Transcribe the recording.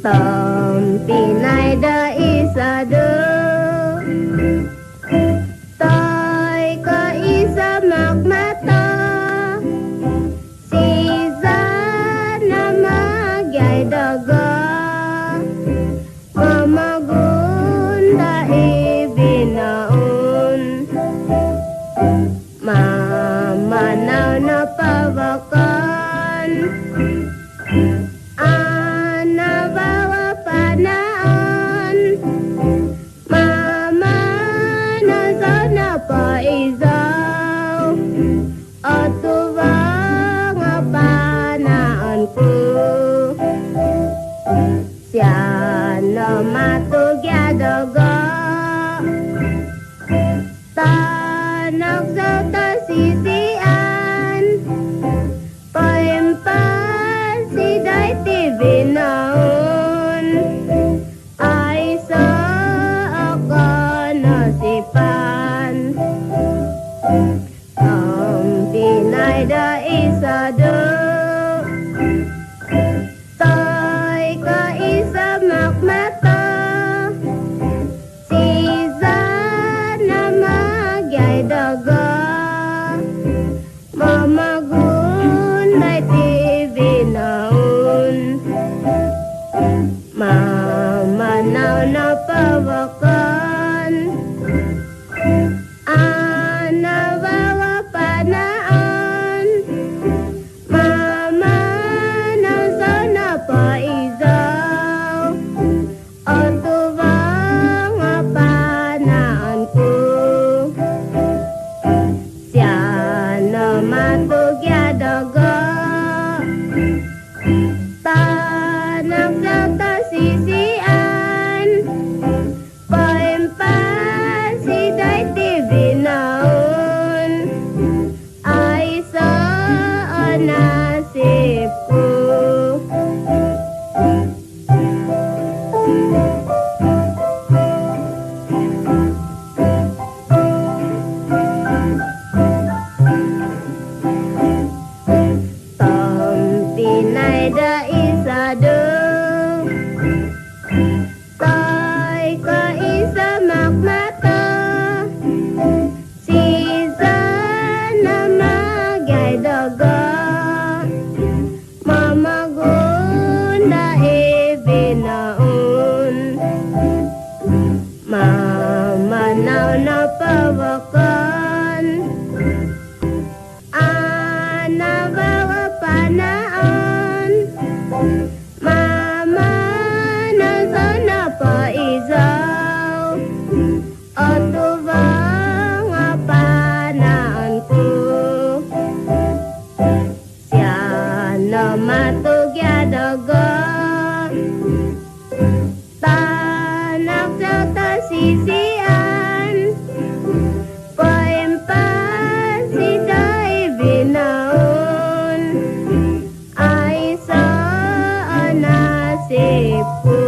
Tầm pinay da isa do Tay ka isa magmata Siza na magyay daga Mamagunda ibinaon Mamanaw na pawakan Anabawa panaan Mama na sana paizaw At tuwang panaan ko Siya na matugyadaga Tanak sa tasisian Paimpan si dayti binaon Ay sa ako nasipan Ang pinay da isa do Tay ka isa makmata Siza na magyay daga Mamagun dayti binaon Mamanaw na pawakan Anabawa panaan Mama na sana paizaw At tuwang panaan ko Siya na matugyadaga Tanak sa tasisian Paimpan si dayti binaon Ay sa nasib ko Pinay da isa do Tay ka isa makmata Siza na magyay daga Mamagunda ibinaon Mamanaw na pawakan Anabawa panaan Mama na sana paizaw At tuwang panaan ko Siya na matugyadaga Tanak sa tasisian Paimpan si dayti binaon Ay sa nasib ko